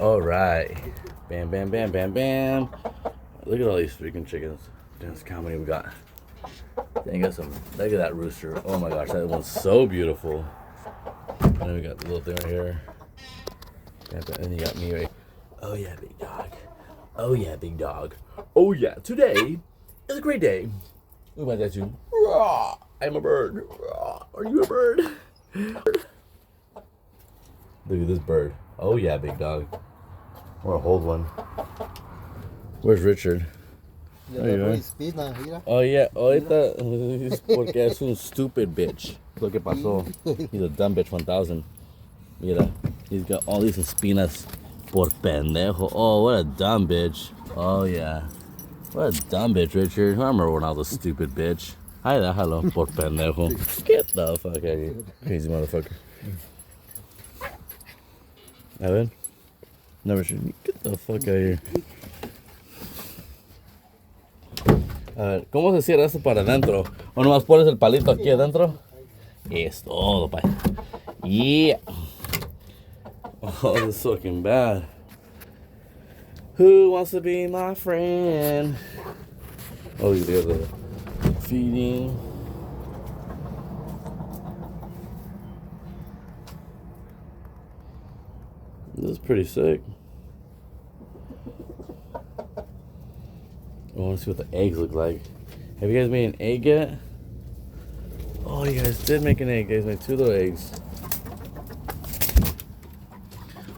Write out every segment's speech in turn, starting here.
All right. Bam, bam, bam, bam, bam. Look at all these freaking chickens. Dance comedy we got. Dang, got some. Look at that rooster. Oh my gosh, that one's so beautiful. And then we got the little thing right here. And then you got me right. Oh yeah, big dog. Oh yeah, big dog. Oh yeah, today is a great day. Look at that too. I'm a bird. Are you a bird? Look at this bird. Oh yeah, big dog. I want to hold one. Where's Richard? Oh yeah, ahorita es porque es un stupid bitch. Lo que pasó. He's a dumb bitch 1000. Mira, he's got all these espinas por pendejo. Oh, what a dumb bitch. Oh yeah. What a dumb bitch, Richard. I remember when I was a stupid bitch. Hi there, hello, por pendejo. Get the fuck out of here. Crazy motherfucker. Evan? No, Richard, get the fuck out of here. A ver, ¿cómo se cierra esto para adentro? ¿O nomás pones el palito aquí adentro? Es todo, pa. Yeah. Oh, this is fucking bad. Who wants to be my friend? Oh, you got the feeding. This is pretty sick. I want to see what the eggs look like. Have you guys made an egg yet? Oh, you guys did make an egg. You guys made 2 little eggs.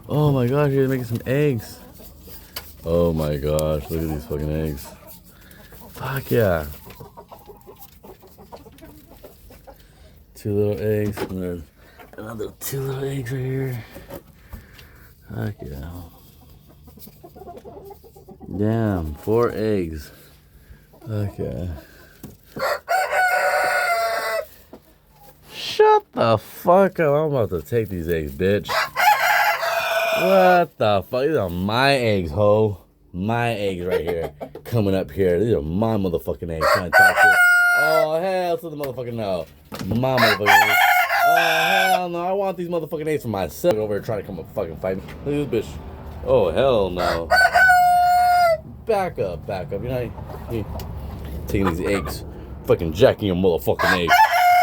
Oh my gosh, you guys making some eggs. Oh my gosh, look at these fucking eggs. Fuck yeah. 2 little eggs, and then another 2 little eggs right here. Fuck yeah. Damn, 4 eggs. Okay. Shut the fuck up. I'm about to take these eggs, bitch. What the fuck? These are my eggs, ho. My eggs right here. Coming up here. These are my motherfucking eggs. Trying to talk to. Oh, hell to the motherfucking no. My motherfucking eggs. Oh, hell no. I want these motherfucking eggs for myself. Over here trying to come up fucking fight me. Look at this bitch. Oh, hell no. Back up, back up. You're taking these eggs. Fucking jacking your motherfucking eggs.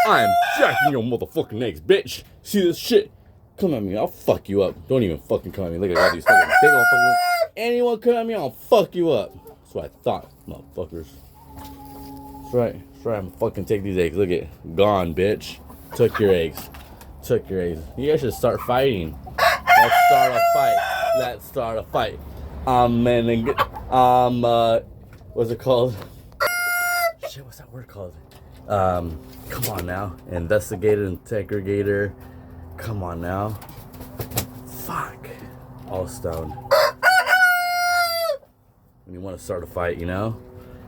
I am jacking your motherfucking eggs, bitch. See this shit? Come at me, I'll fuck you up. Don't even fucking come at me. Look at all these fucking big old fucking. Anyone come at me, I'll fuck you up. That's what I thought, motherfuckers. That's right. That's right. I'm fucking take these eggs. Look at it. Gone, bitch. Took your eggs. Took your eggs. You guys should start fighting. Let's start a fight. Let's start a fight. What's it called? Shit, what's that word called? Come on now. Investigator, integrator. Come on now. Fuck. All stoned. When you want to start a fight, you know?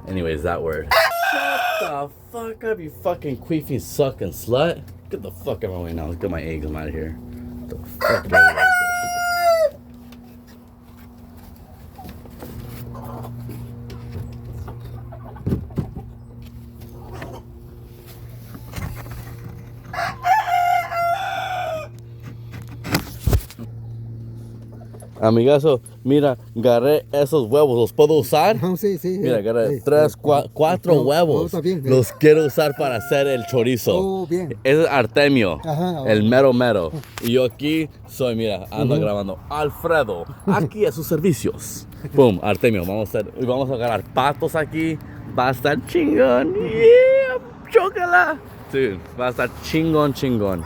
Anyways, that word. Shut the fuck up, you fucking queefy sucking slut. Get the fuck out of my way now. Let's get my eggs. I'm out of here. Get the fuck out of here. Amigazo, mira, agarré esos huevos, ¿los puedo usar? Sí, sí. Mira, agarré 3, 4 huevos. Los quiero usar para hacer el chorizo. Oh, bien. Ese es Artemio, Ajá, el mero mero. Y yo aquí soy, mira, ando grabando. Alfredo, aquí a sus servicios. Boom, Artemio, vamos a agarrar patos aquí. Va a estar chingón. Yeah, chócala. Dude, va a estar chingón, chingón.